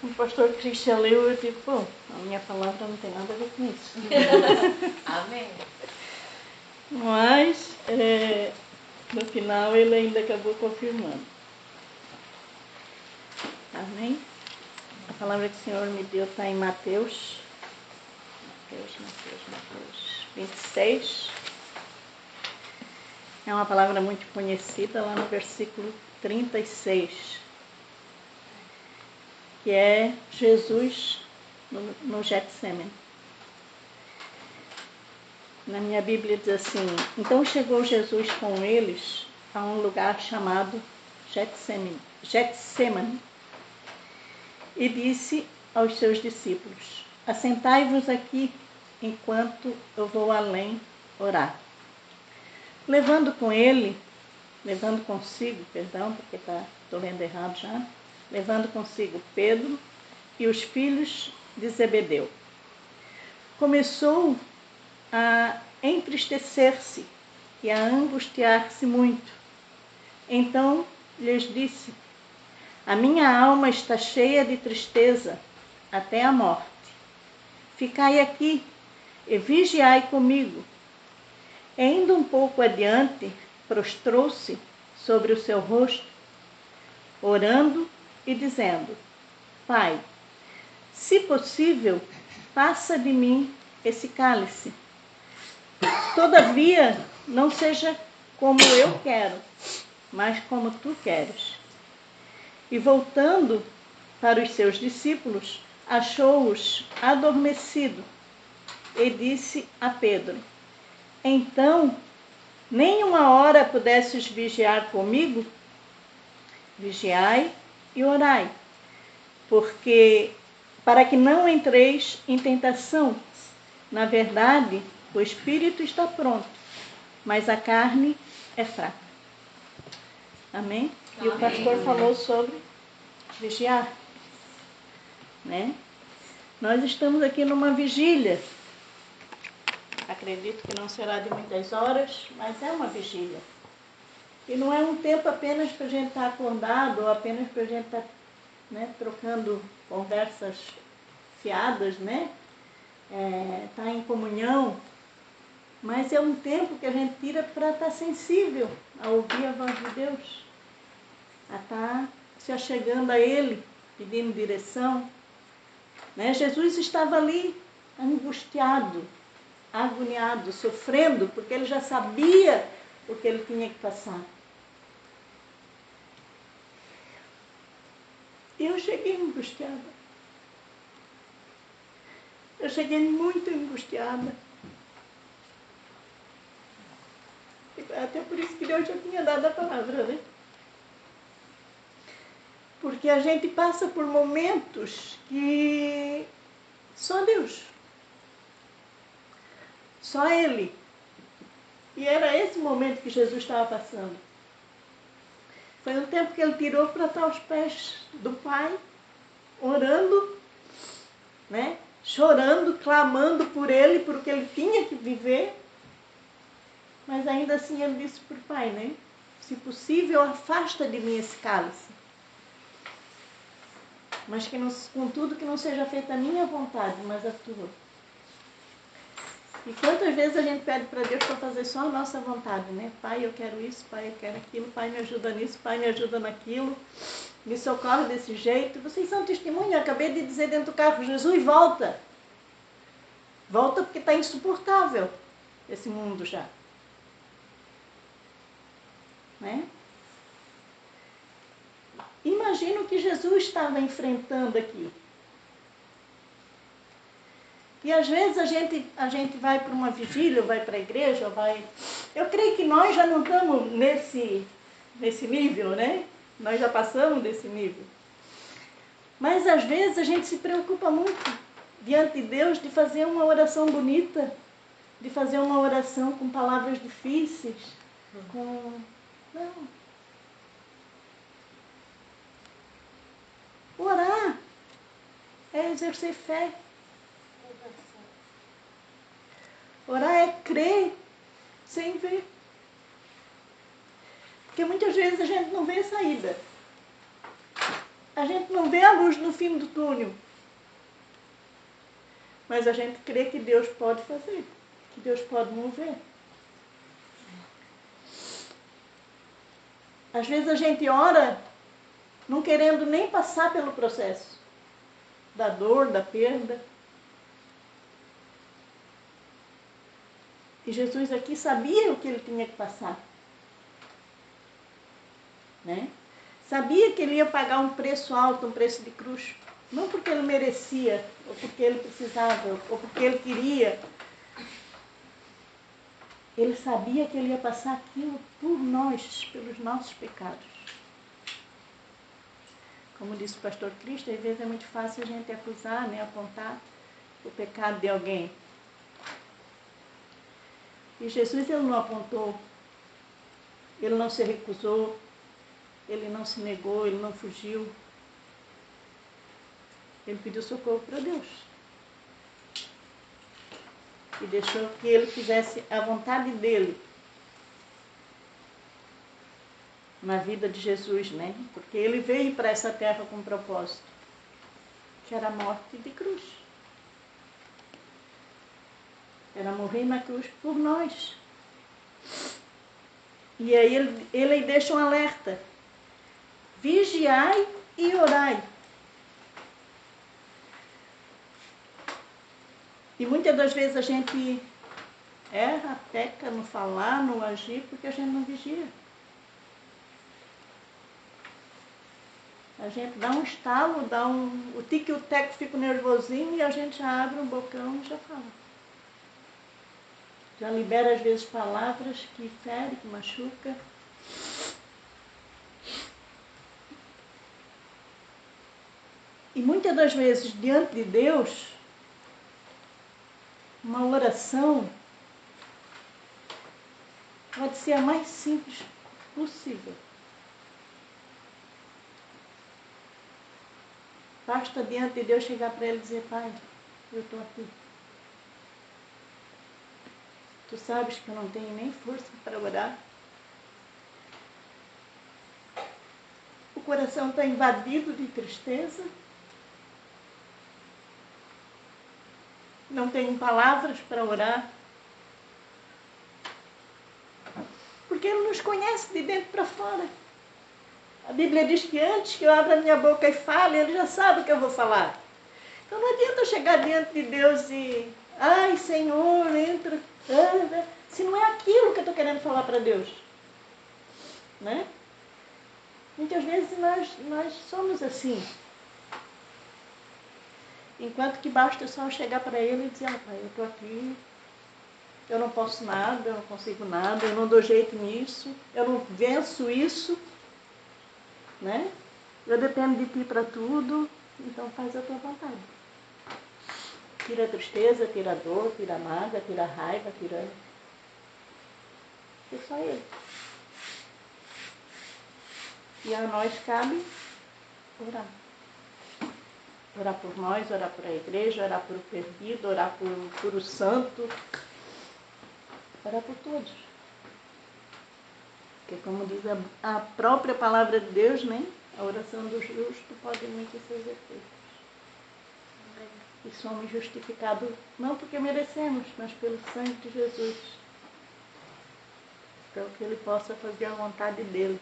O pastor Cristian leu, eu digo, bom, a minha palavra não tem nada a ver com isso. Amém. Mas, no final, ele ainda acabou confirmando. Amém? A palavra que o Senhor me deu está em Mateus 26. É uma palavra muito conhecida lá no versículo 36. Que é Jesus no Getsemane. Na minha Bíblia diz assim: então chegou Jesus com eles a um lugar chamado Getsemane e disse aos seus discípulos: assentai-vos aqui enquanto eu vou além orar. Levando consigo, porque estou lendo errado já, levando consigo Pedro e os filhos de Zebedeu. Começou a entristecer-se e a angustiar-se muito. Então lhes disse: a minha alma está cheia de tristeza até a morte. Ficai aqui e vigiai comigo. E indo um pouco adiante, prostrou-se sobre o seu rosto, orando e dizendo: Pai, se possível, passa de mim esse cálice. Todavia, não seja como eu quero, mas como tu queres. E voltando para os seus discípulos, achou-os adormecidos e disse a Pedro: então, nem uma hora pudesses vigiar comigo? Vigiai e orai, porque para que não entreis em tentação. Na verdade, o espírito está pronto, mas a carne é fraca. Amém? E o pastor falou sobre vigiar, né? Nós estamos aqui numa vigília. Acredito que não será de muitas horas, mas é uma vigília. E não é um tempo apenas para a gente estar acordado, ou apenas para a gente estar, né, trocando conversas fiadas, né? Estar em comunhão. Mas é um tempo que a gente tira para estar sensível a ouvir a voz de Deus, a estar se achegando a Ele, pedindo direção. Né? Jesus estava ali angustiado, agoniado, sofrendo, porque ele já sabia o que ele tinha que passar. E eu cheguei angustiada. Eu cheguei muito angustiada. Até por isso que Deus já tinha dado a palavra, né? Porque a gente passa por momentos que só Deus, só Ele. E era esse momento que Jesus estava passando. Foi um tempo que ele tirou para estar aos pés do Pai, orando, né? Chorando, clamando por Ele, por o que ele tinha que viver. Mas ainda assim ele disse para o Pai, né? Se possível, afasta de mim esse cálice. Mas que não, contudo que não seja feita a minha vontade, mas a tua. E quantas vezes a gente pede para Deus para fazer só a nossa vontade, né? Pai, eu quero isso, Pai, eu quero aquilo, Pai, me ajuda nisso, Pai, me ajuda naquilo, me socorre desse jeito. Vocês são testemunha, eu acabei de dizer dentro do carro, Jesus, volta. Volta porque está insuportável esse mundo já. Né? Imagina o que Jesus estava enfrentando aqui. E às vezes a gente vai para uma vigília, vai para a igreja, vai... Eu creio que nós já não estamos nesse nível, né? Nós já passamos desse nível. Mas às vezes a gente se preocupa muito diante de Deus de fazer uma oração bonita, de fazer uma oração com palavras difíceis, Não. Orar é exercer fé. Orar é crer sem ver. Porque muitas vezes a gente não vê saída. A gente não vê a luz no fim do túnel. Mas a gente crê que Deus pode fazer, que Deus pode mover. Às vezes a gente ora não querendo nem passar pelo processo da dor, da perda. E Jesus aqui sabia o que ele tinha que passar. Né? Sabia que ele ia pagar um preço alto, um preço de cruz. Não porque ele merecia, ou porque ele precisava, ou porque ele queria. Ele sabia que ele ia passar aquilo por nós, pelos nossos pecados. Como disse o pastor Cristo, às vezes é muito fácil a gente acusar, né, apontar o pecado de alguém. E Jesus, ele não apontou, ele não se recusou, ele não se negou, ele não fugiu. Ele pediu socorro para Deus. E deixou que ele fizesse a vontade dele na vida de Jesus, né? Porque ele veio para essa terra com um propósito, que era a morte de cruz. Era morrer na cruz por nós. E aí ele deixa um alerta. Vigiai e orai. E muitas das vezes a gente erra, peca no falar, no agir, porque a gente não vigia. A gente dá um estalo, o tique e o teco fica nervosinho e a gente já abre o bocão e já fala. Já libera às vezes palavras que ferem, que machucam. E muitas das vezes, diante de Deus, uma oração pode ser a mais simples possível. Basta diante de Deus chegar para ele e dizer: Pai, eu estou aqui. Tu sabes que eu não tenho nem força para orar. O coração está invadido de tristeza. Não tenho palavras para orar. Porque Ele nos conhece de dentro para fora. A Bíblia diz que antes que eu abra a minha boca e fale, Ele já sabe o que eu vou falar. Então não adianta eu chegar diante de Deus e... Ai, Senhor, entra... Se não é aquilo que eu estou querendo falar para Deus. Né? Muitas vezes nós somos assim. Enquanto que basta só chegar para Ele e dizer: Pai, eu estou aqui, eu não posso nada, eu não consigo nada, eu não dou jeito nisso, eu não venço isso, né? Eu dependo de Ti para tudo, então faz a Tua vontade. Tira a tristeza, tira a dor, tira a mágoa, tira a raiva, tira... É só Ele. E a nós cabe orar. Orar por nós, orar por a igreja, orar por o perdido, orar por o santo, orar por todos. Porque como diz a própria palavra de Deus, né? A oração do justo pode muito seus efeitos. E somos justificados não porque merecemos, mas pelo sangue de Jesus. Para que Ele possa fazer a vontade dEle.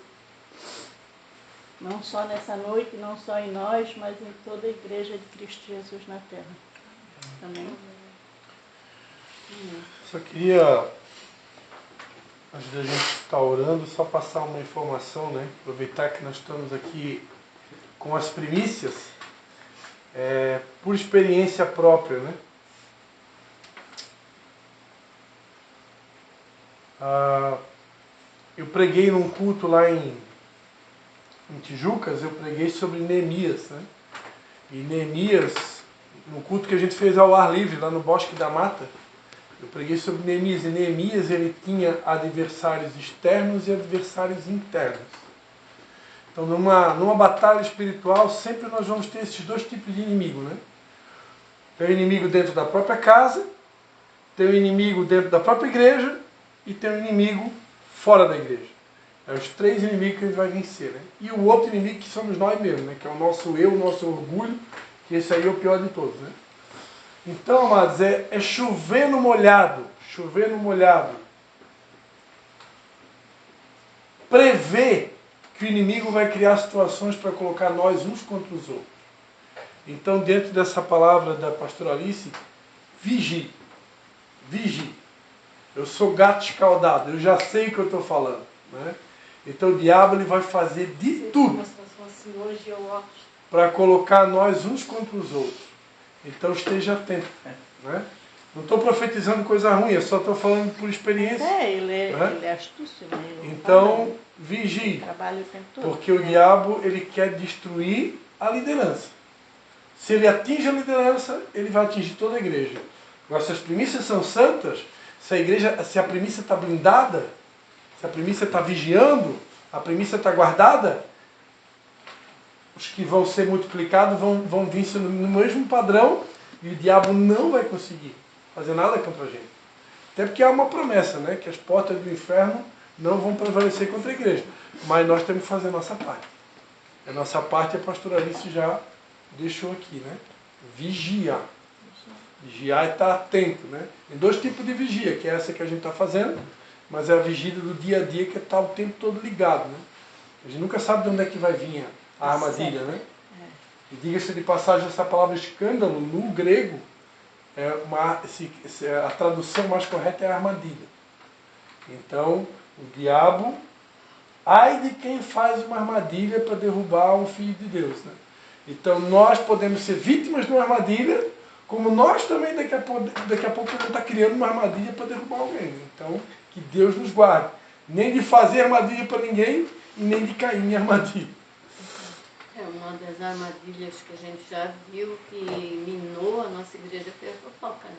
Não só nessa noite, não só em nós, mas em toda a igreja de Cristo Jesus na terra. Amém? Só queria, antes da gente estar orando, só passar uma informação, né? Aproveitar que nós estamos aqui com as primícias, por experiência própria, né? Eu preguei num culto lá em Tijucas, eu preguei sobre Neemias, né? E Neemias, no culto que a gente fez ao ar livre, lá no Bosque da Mata, eu preguei sobre Neemias. E Neemias, ele tinha adversários externos e adversários internos. Então, numa batalha espiritual, sempre nós vamos ter esses dois tipos de inimigo, né? Tem o inimigo dentro da própria casa, tem o inimigo dentro da própria igreja e tem o inimigo fora da igreja. É os 3 inimigos que a gente vai vencer, né? E o outro inimigo que somos nós mesmos, né? Que é o nosso eu, o nosso orgulho, que esse aí é o pior de todos, né? Então, amados, é chover no molhado. Chover no molhado. Prever que o inimigo vai criar situações para colocar nós uns contra os outros. Então, dentro dessa palavra da pastora Alice, vigie. Vigie. Eu sou gato escaldado, eu já sei o que eu estou falando, né? Então o diabo ele vai fazer de tudo para colocar nós uns contra os outros. Então esteja atento, né? Não estou profetizando coisa ruim, eu só estou falando por experiência. Ele né? é astúcio, né? Ele Então, vigie. trabalha o tempo todo. Porque o diabo ele quer destruir a liderança. Se ele atinge a liderança, ele vai atingir toda a igreja. Agora, se as primícias são santas, se a primícia está blindada, se a primícia está vigiando, a primícia está guardada, os que vão ser multiplicados vão vir no mesmo padrão e o diabo não vai conseguir fazer nada contra a gente. Até porque há uma promessa, né? Que as portas do inferno não vão prevalecer contra a igreja. Mas nós temos que fazer a nossa parte. A nossa parte a pastora Alice já deixou aqui, né? Vigiar. Vigiar e estar atento, né? Tem 2 tipos de vigia, que é essa que a gente está fazendo, mas é a vigília do dia a dia que está o tempo todo ligado, né? A gente nunca sabe de onde é que vai vir a armadilha, né? E diga-se de passagem, essa palavra escândalo, no grego, a tradução mais correta é armadilha. Então, o diabo, ai de quem faz uma armadilha para derrubar um filho de Deus, né? Então, nós podemos ser vítimas de uma armadilha, como nós também daqui a pouco podemos estar criando uma armadilha para derrubar alguém. Então, que Deus nos guarde. Nem de fazer armadilha para ninguém e nem de cair em armadilha. É uma das armadilhas que a gente já viu que minou a nossa igreja foi a fofoca, né?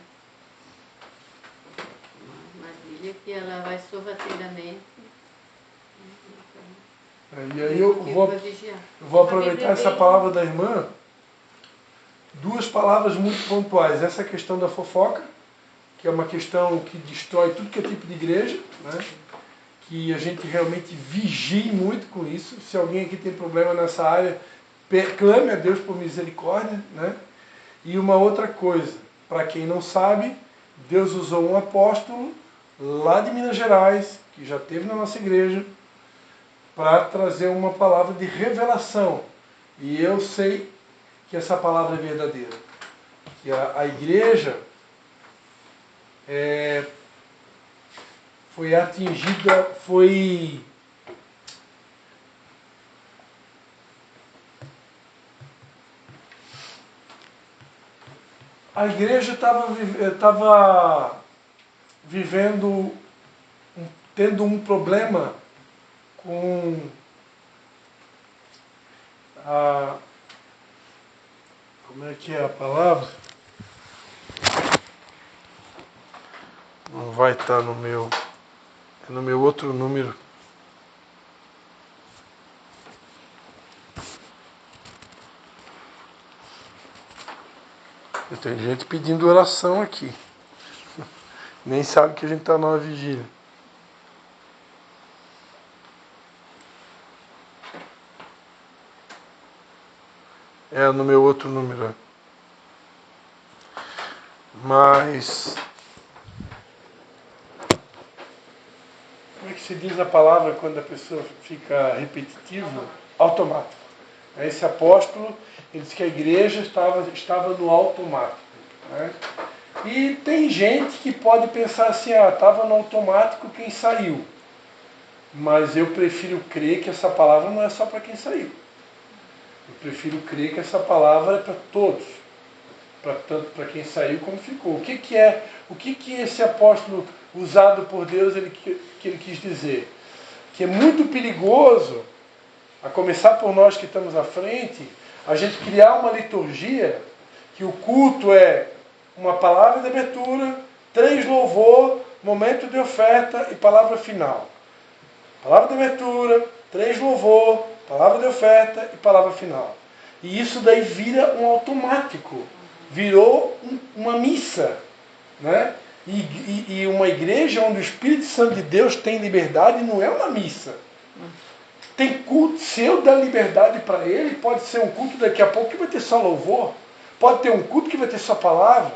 Uma armadilha que ela vai sorrateiramente. E aí eu vou aproveitar essa palavra da irmã, 2 palavras muito pontuais. Essa questão da fofoca, que é uma questão que destrói tudo que é tipo de igreja, né? Que a gente realmente vigie muito com isso. Se alguém aqui tem problema nessa área, clame a Deus por misericórdia, né? E uma outra coisa, para quem não sabe, Deus usou um apóstolo lá de Minas Gerais, que já esteve na nossa igreja, para trazer uma palavra de revelação. E eu sei que essa palavra é verdadeira. Que a igreja foi atingida, a igreja estava tendo um problema com como é que é a palavra? Não vai estar no meu, é no meu outro número. Tem gente pedindo oração aqui. Nem sabe que a gente está numa vigília. É no meu outro número. Mas como é que se diz a palavra quando a pessoa fica repetitiva? Automático. Esse apóstolo, ele disse que a igreja estava no automático, né? E tem gente que pode pensar assim, estava no automático quem saiu. Mas eu prefiro crer que essa palavra não é só para quem saiu. Eu prefiro crer que essa palavra é para todos. Tanto para quem saiu como ficou. O que esse apóstolo usado por Deus que ele quis dizer? Que é muito perigoso, a começar por nós que estamos à frente, a gente criar uma liturgia que o culto é uma palavra de abertura, 3 louvor, momento de oferta e palavra final. Palavra de abertura, 3 louvor, palavra de oferta e palavra final. E isso daí vira um automático. Virou uma missa, né? E uma igreja onde o Espírito Santo de Deus tem liberdade não é uma missa. Tem culto, se eu dar liberdade para ele, pode ser um culto daqui a pouco que vai ter só louvor. Pode ter um culto que vai ter só palavra.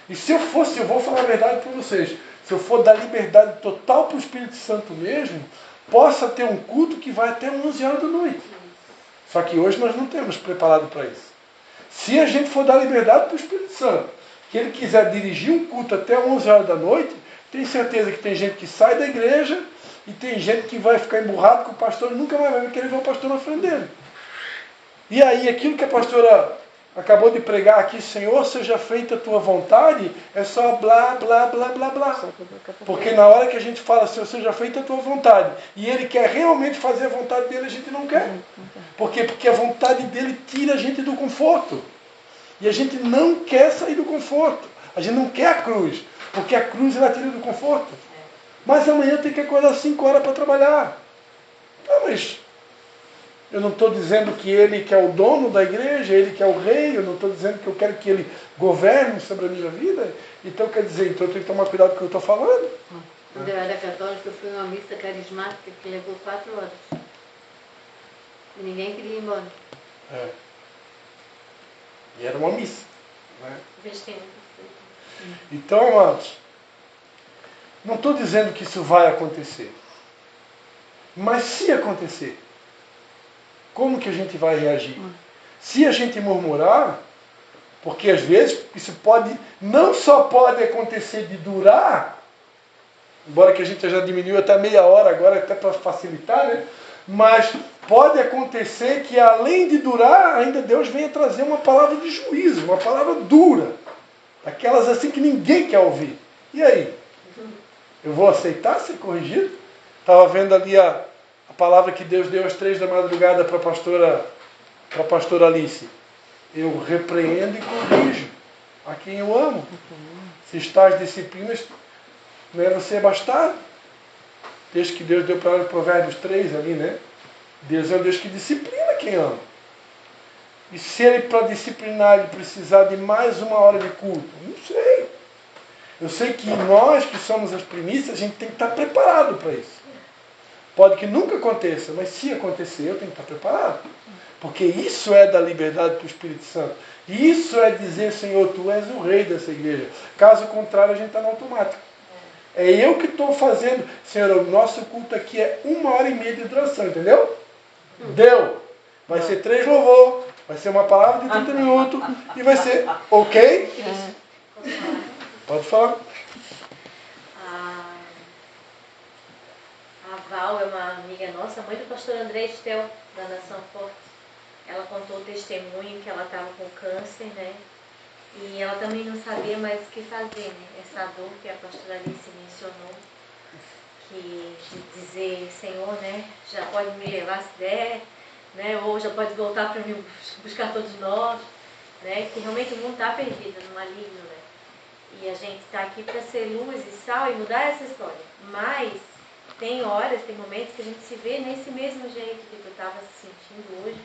E se eu fosse, eu vou falar a verdade para vocês, se eu for dar liberdade total para o Espírito Santo mesmo, possa ter um culto que vai até 11 horas da noite. Só que hoje nós não temos preparado para isso. Se a gente for dar liberdade para o Espírito Santo, que ele quiser dirigir um culto até 11 horas da noite, tenho certeza que tem gente que sai da igreja e tem gente que vai ficar emburrado com o pastor e nunca mais vai querer ver o pastor na frente dele. E aí, aquilo que a pastora acabou de pregar aqui, Senhor, seja feita a tua vontade, é só blá, blá, blá, blá, blá. Porque na hora que a gente fala, Senhor, seja feita a tua vontade, e ele quer realmente fazer a vontade dele, a gente não quer. Por quê? Porque a vontade dele tira a gente do conforto. E a gente não quer sair do conforto. A gente não quer a cruz, porque a cruz ela tira do conforto. Mas amanhã tem que acordar 5 horas para trabalhar. Mas eu não estou dizendo que ele que é o dono da igreja, ele que é o rei, eu não estou dizendo que eu quero que ele governe sobre a minha vida. Então quer dizer, então eu tenho que tomar cuidado com o que eu estou falando. Quando eu era católica, eu fui numa missa carismática que levou 4 horas. E ninguém queria ir embora. É. E era uma missa. Né? Então, amados, não estou dizendo que isso vai acontecer. Mas se acontecer, como que a gente vai reagir? Se a gente murmurar, porque às vezes isso pode, não só pode acontecer de durar, embora que a gente já diminuiu até meia hora agora, até para facilitar, né? Mas pode acontecer que além de durar, ainda Deus venha trazer uma palavra de juízo, uma palavra dura. Aquelas assim que ninguém quer ouvir. E aí? Eu vou aceitar ser corrigido? Estava vendo ali a palavra que Deus deu às 3 da madrugada para a pastora Alice. Eu repreendo e corrijo a quem eu amo. Se está as disciplinas, não é você bastardo. Desde que Deus deu para ela Provérbios 3 ali, né? Deus é um Deus que disciplina quem ama. E se ele, para disciplinar, ele precisar de mais 1 hora de culto? Não sei. Eu sei que nós que somos as primícias, a gente tem que estar preparado para isso. Pode que nunca aconteça, mas se acontecer, eu tenho que estar preparado. Porque isso é da liberdade do Espírito Santo. Isso é dizer, Senhor, Tu és o rei dessa igreja. Caso contrário, a gente está no automático. É eu que estou fazendo. Senhor, o nosso culto aqui é 1h30 de duração, entendeu? Deu. Vai ser 3 louvor, vai ser uma palavra de 30 minutos e vai ser ok? Pode falar. A Val é uma amiga nossa, mãe do pastor André Estel, da Nação Forte. Ela contou o testemunho que ela estava com câncer, né? E ela também não sabia mais o que fazer, né? Essa dor que a pastora Alice mencionou, que de dizer, Senhor, né? Já pode me levar se der, né? Ou já pode voltar para me buscar todos nós, né? Que realmente o mundo está perdido no maligno, né? E a gente está aqui para ser luz e sal e mudar essa história. Mas tem horas, tem momentos que a gente se vê nesse mesmo jeito que tu estava se sentindo hoje.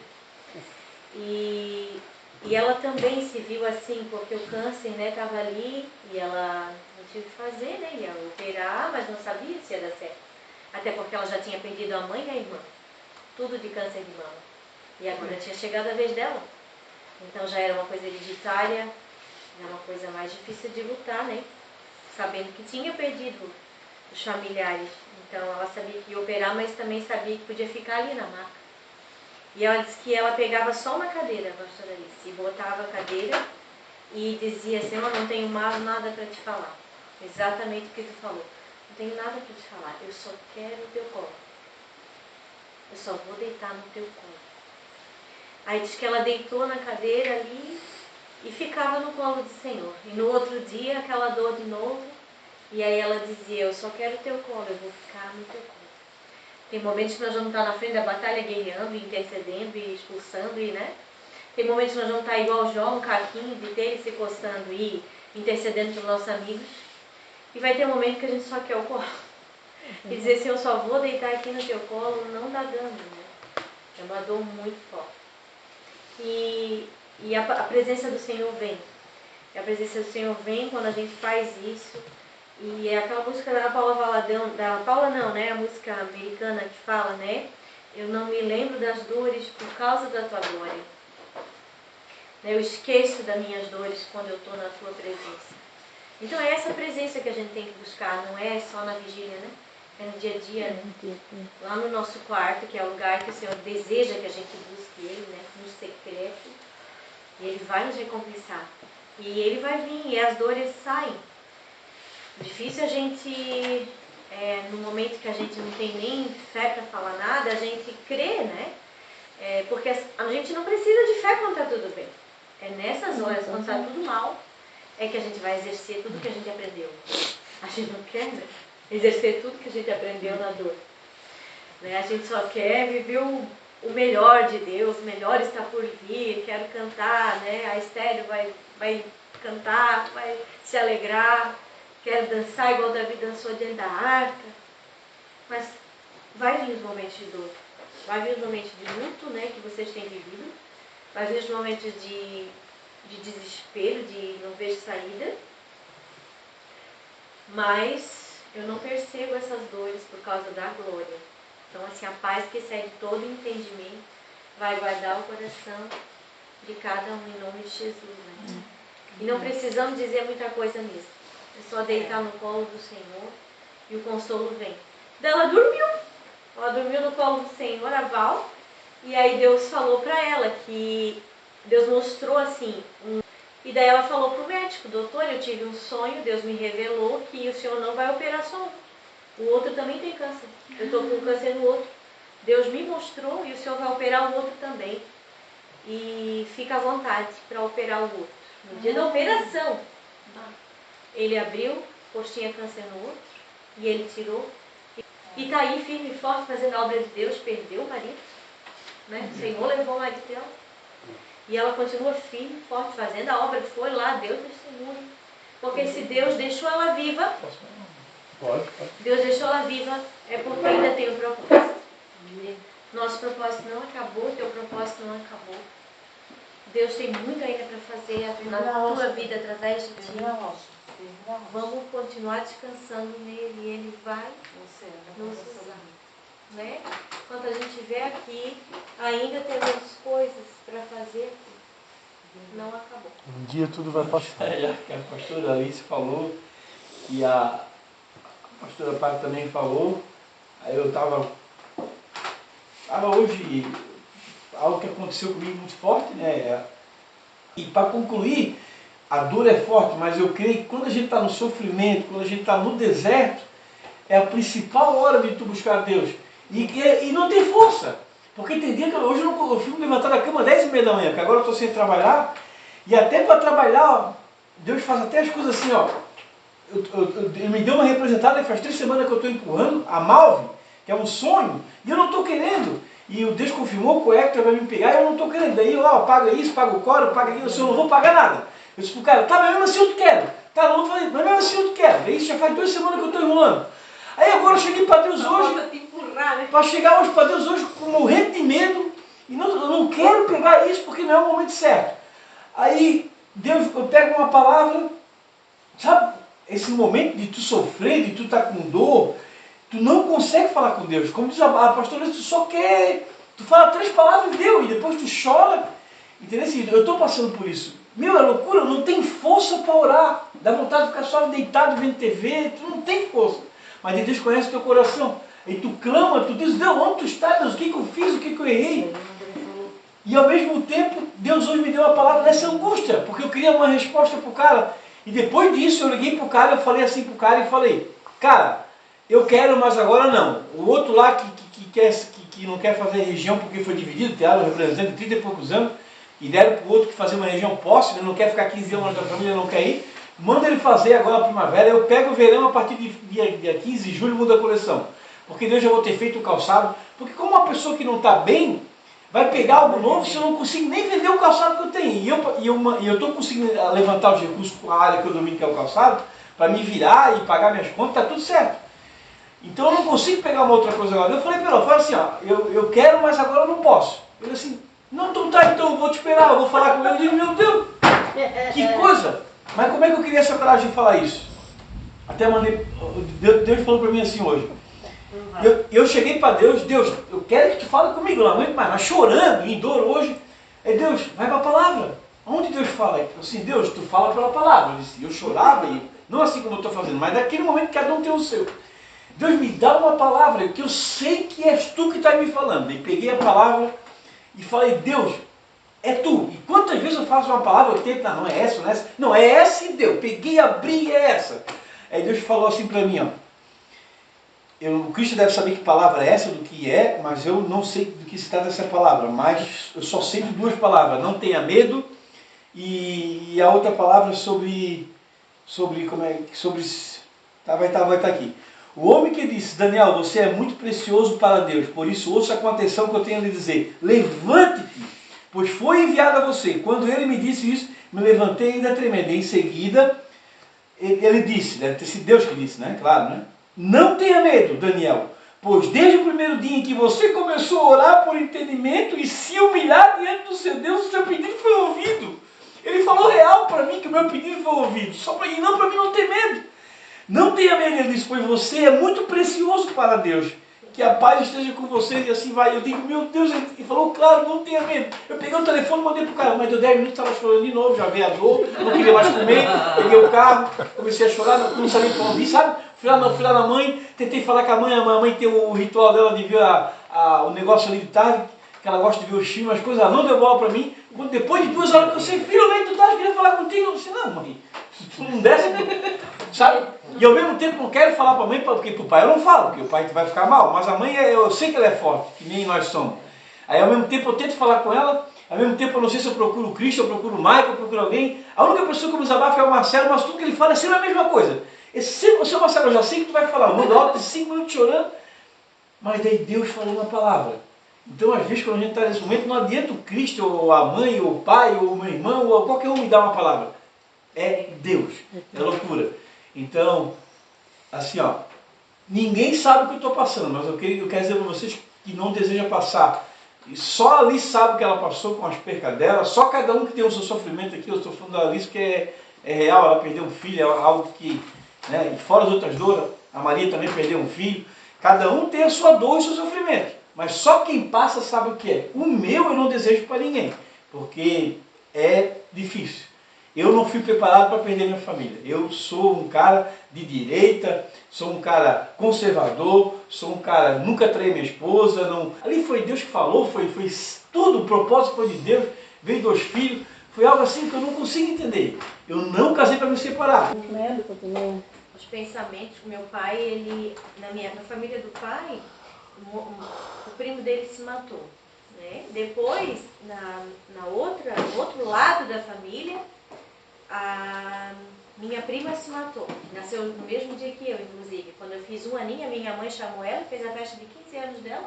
E ela também se viu assim, porque o câncer, né, estava ali e ela não tinha o que fazer, né? Ia operar, mas não sabia se ia dar certo. Até porque ela já tinha perdido a mãe e a irmã. Tudo de câncer de mama. E agora tinha chegado a vez dela. Então já era uma coisa hereditária, era uma coisa mais difícil de lutar, né? Sabendo que tinha perdido os familiares. Então ela sabia que ia operar, mas também sabia que podia ficar ali na maca. E ela disse que ela pegava só uma cadeira, a pastora Alice, e botava a cadeira e dizia assim, eu não tenho mais nada para te falar. Exatamente o que tu falou. Não tenho nada para te falar, eu só quero o teu colo. Eu só vou deitar no teu colo. Aí diz que ela deitou na cadeira ali e ficava no colo do Senhor. E no outro dia, aquela dor de novo. E aí ela dizia, eu só quero o teu colo, eu vou ficar no teu colo. Tem momentos que nós vamos estar na frente da batalha guerreando, intercedendo e expulsando, e, né? Tem momentos que nós vamos estar igual João, caquinho, de ter se coçando e intercedendo pelos nossos amigos. E vai ter um momento que a gente só quer o colo. E dizer assim, eu só vou deitar aqui no teu colo, não dá dano, né? É uma dor muito forte. E a presença do Senhor vem. E a presença do Senhor vem quando a gente faz isso. E é aquela música da Paula Valadão, da Paula não, né? A música americana que fala, né? Eu não me lembro das dores por causa da tua glória. Eu esqueço das minhas dores quando eu estou na tua presença. Então é essa presença que a gente tem que buscar, não é só na vigília, né? É no dia a dia, né? Lá no nosso quarto, que é o lugar que o Senhor deseja que a gente busque Ele, né? No secreto. E Ele vai nos recompensar. E Ele vai vir e as dores saem. Difícil a gente, no momento que a gente não tem nem fé para falar nada, a gente crê, né? Porque a gente não precisa de fé quando está tudo bem. É nessas horas, quando está tudo mal, é que a gente vai exercer tudo que a gente aprendeu. A gente não quer, né? Exercer tudo que a gente aprendeu na dor. Né? A gente só quer viver o melhor de Deus, o melhor está por vir, quero cantar, né? A Estéreo vai cantar, vai se alegrar, quero dançar igual Davi dançou diante da arca. Mas vai vir os momentos de dor, vai vir os momentos de luto, né, que vocês têm vivido, vai vir os momentos de desespero, de não ver saída, mas eu não percebo essas dores por causa da glória. Então, assim, a paz que excede todo entendimento vai guardar o coração de cada um em nome de Jesus, né? E não precisamos dizer muita coisa mesmo. É só deitar no colo do Senhor e o consolo vem. Daí ela dormiu no colo do Senhor, a Val, e aí Deus falou para ela que Deus mostrou assim, e daí ela falou pro médico: doutor, eu tive um sonho, Deus me revelou que o senhor não vai operar só um, o outro também tem câncer, eu estou com câncer no outro, Deus me mostrou e o senhor vai operar o outro também, e fica à vontade para operar o outro. No dia da operação, ele abriu, pois tinha câncer no outro, e ele tirou, e está aí firme e forte fazendo a obra de Deus. Perdeu o marido, né? O Senhor levou o marido dela. E ela continua firme, forte, fazendo a obra que foi lá, Deus testemunha. Porque se Deus deixou ela viva, Deus deixou ela viva, é porque ainda tem um propósito. Nosso propósito não acabou, teu propósito não acabou. Deus tem muito ainda para fazer na tua vida através de ti. Vamos continuar descansando nele e ele vai nos usar. Né? Enquanto a gente estiver aqui, ainda temos coisas para fazer. Não acabou. Um dia tudo vai passar. A pastora Alice falou, e a pastora Paty também falou. Aí eu estava hoje, algo que aconteceu comigo muito forte, né? E para concluir, a dor é forte, mas eu creio que quando a gente está no sofrimento, quando a gente está no deserto, é a principal hora de tu buscar Deus. E não tem força. Porque tem dia que hoje eu fico levantando da cama 10h30 da manhã, porque agora eu estou sem trabalhar. E até para trabalhar, ó, Deus faz até as coisas assim, ó. Ele me deu uma representada que faz 3 semanas que eu estou empurrando, a Malve, que é um sonho, e eu não estou querendo. E o Deus confirmou que o Hector vai me pegar e eu não estou querendo. Daí, ó, paga isso, paga o coro, paga aquilo, eu não vou pagar nada. Eu disse pro cara: tá, mas mesmo assim eu quero. Tá, não, eu falei, mas mesmo assim eu quero. Daí isso já faz 2 semanas que eu estou enrolando. Aí agora eu cheguei para Deus hoje, para chegar hoje para Deus hoje morrendo de medo, e eu não quero pegar isso porque não é o momento certo. Aí Deus, eu pego uma palavra, sabe, esse momento de tu sofrer, de tu estar com dor, tu não consegue falar com Deus. Como diz a pastora, tu só quer, tu fala 3 palavras e deu, e depois tu chora, entendeu? Eu estou passando por isso. Meu, é loucura, não tem força para orar, dá vontade de ficar só deitado vendo TV, tu não tem força. Mas Deus conhece o teu coração. E tu clama, tu diz: Deus, onde tu estás? Deus, o que eu fiz? O que eu errei? E ao mesmo tempo, Deus hoje me deu uma palavra nessa angústia, porque eu queria uma resposta para o cara. E depois disso, eu liguei para o cara, eu falei assim para o cara e falei: cara, eu quero, mas agora não. O outro lá que não quer fazer região porque foi dividido, tem um representante de 30 e poucos anos, e deram para o outro que fazer uma região posse, ele não quer ficar 15 anos na família, não quer ir. Manda ele fazer agora a primavera, eu pego o verão a partir de dia 15 de julho, muda a coleção. Porque Deus já vou ter feito o calçado. Porque como uma pessoa que não está bem, vai pegar algo novo se eu não consigo nem vender o calçado que eu tenho. E eu estou conseguindo levantar os recursos com a área que eu domino, que é o calçado, para me virar e pagar minhas contas, está tudo certo. Então eu não consigo pegar uma outra coisa agora. Eu falei para ele, fala assim, ó, eu quero, mas agora eu não posso. Ele assim, não, então tá, então eu vou te esperar, eu vou falar com ele. Eu digo, meu Deus, que coisa! Mas como é que eu queria essa coragem de falar isso? Até mandei, Deus falou para mim assim hoje: Eu cheguei para Deus, Deus, eu quero que tu fale comigo, não aguento mais, mas chorando, em dor hoje. Deus, vai para a palavra. Onde Deus fala? Assim, Deus, tu fala pela palavra. Eu chorava, não assim como eu estou fazendo, mas naquele momento cada um tem o seu. Deus, me dá uma palavra, que eu sei que és tu que está me falando. E peguei a palavra e falei, Deus, é tu. E quantas vezes eu faço uma palavra, eu tento, não é essa, não é essa. Não, é essa e deu. Peguei, abri, é essa. Aí Deus falou assim para mim, ó. O Cristo deve saber que palavra é essa, do que é, mas eu não sei do que se trata essa palavra. Mas eu só sei de duas palavras. Não tenha medo. E a outra palavra sobre vai estar aqui. O homem que disse, Daniel, você é muito precioso para Deus, por isso ouça com atenção que eu tenho a lhe dizer. Levante-te, pois foi enviado a você. Quando ele me disse isso, me levantei ainda tremendo. Em seguida, ele disse, deve ter sido Deus que disse, né? Claro, né? Não tenha medo, Daniel, pois desde o primeiro dia em que você começou a orar por entendimento e se humilhar diante do seu Deus, o seu pedido foi ouvido. Ele falou real para mim que o meu pedido foi ouvido, e não para mim não ter medo. Não tenha medo, ele disse, pois você é muito precioso para Deus. Que a paz esteja com vocês e assim vai. Eu digo, meu Deus, ele falou, claro, não tenha medo. Eu peguei o telefone e mandei para o cara, mas deu 10 minutos, estava chorando de novo, já veio a dor, não queria mais comer. Peguei o carro, comecei a chorar, não sabia para onde ir, sabe? Fui lá na mãe, tentei falar com a mãe tem o ritual dela de ver o negócio ali de tarde, que ela gosta de ver os filmes, as coisas, ela não deu bola para mim. Depois de 2 horas que eu sei, finalmente tu estás querendo falar contigo. Eu disse, não, mãe, tu não desce, sabe? E ao mesmo tempo não quero falar para a mãe, porque para o pai eu não falo, porque o pai vai ficar mal. Mas a mãe, eu sei que ela é forte, que nem nós somos. Aí ao mesmo tempo eu tento falar com ela, ao mesmo tempo eu não sei se eu procuro o Cristo, eu procuro o Michael, eu procuro alguém. A única pessoa que eu me desabafo é o Marcelo, mas tudo que ele fala é sempre a mesma coisa. Seu Marcelo, eu já sei que tu vai falar, eu mando alto de 5 minutos chorando, mas daí Deus falou uma palavra. Então às vezes quando a gente está nesse momento, não adianta o Cristo, ou a mãe, ou o pai, ou o meu irmão, ou qualquer um me dar uma palavra. É Deus, é loucura. Então, assim, ó, ninguém sabe o que eu estou passando, mas eu quero dizer para vocês que não deseja passar. E só a Alice sabe o que ela passou com as percas dela, só cada um que tem o seu sofrimento aqui. Eu estou falando da Alice que é real, ela perdeu um filho, é algo que, né, e fora as outras dores, a Maria também perdeu um filho. Cada um tem a sua dor e o seu sofrimento, mas só quem passa sabe o que é. O meu eu não desejo para ninguém, porque é difícil. Eu não fui preparado para perder minha família. Eu sou um cara de direita, sou um cara conservador, sou um cara, nunca traí minha esposa. Não... Ali foi Deus que falou, foi tudo, o propósito foi de Deus, veio 2 filhos. Foi algo assim que eu não consigo entender. Eu não casei para me separar. Os pensamentos, meu pai, ele, na família do pai, o primo dele se matou. Né? Depois, no outro lado da família, a minha prima se matou. Nasceu no mesmo dia que eu, inclusive. Quando eu fiz 1 aninho, a minha mãe chamou ela, fez a festa de 15 anos dela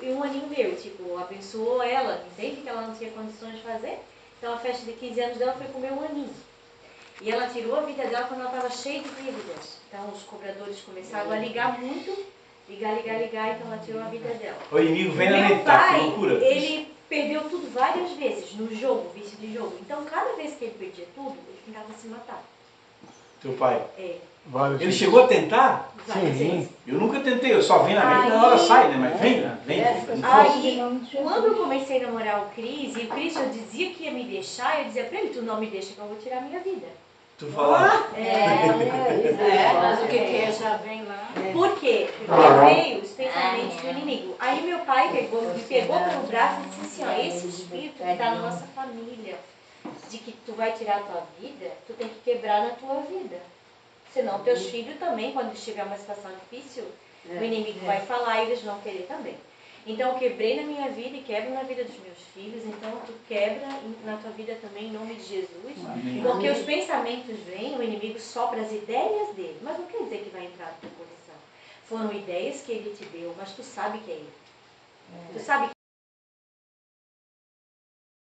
e 1 aninho meu. Tipo, abençoou ela, entende que ela não tinha condições de fazer. Então a festa de 15 anos dela foi com o meu 1 aninho. E ela tirou a vida dela quando ela estava cheia de dívidas. Então os cobradores começaram a ligar muito, ligar, então ela tirou a vida dela. O inimigo vem na meu pai, loucura. Ele perdeu tudo várias vezes no jogo, vício de jogo. Então cada vez que ele perdia tudo, ele tentava se matar. Teu pai? É. Ele chegou a tentar? Sim. Eu nunca tentei, eu só venho na mente na hora sai, né? Mas vem. Aí, quando eu comecei a namorar o Cris, e o Cris eu dizia que ia me deixar, eu dizia pra ele, tu não me deixa que eu vou tirar a minha vida. Tu falava? Mas o que já vem lá. Por quê? Porque veio os pensamentos do inimigo. Aí meu pai me pegou pelo braço e disse assim, ó, esse espírito que está na nossa família, de que tu vai tirar a tua vida, tu tem que quebrar na tua vida. Senão teus filhos também, quando estiver uma situação difícil, o inimigo vai falar e eles vão querer também. Então eu quebrei na minha vida e quebro na vida dos meus filhos, então tu quebra na tua vida também em nome de Jesus. Amém. Porque os pensamentos vêm, o inimigo sopra as ideias dele, mas não quer dizer que vai entrar no teu coração. Foram ideias que ele te deu, mas tu sabe que é ele. Tu sabe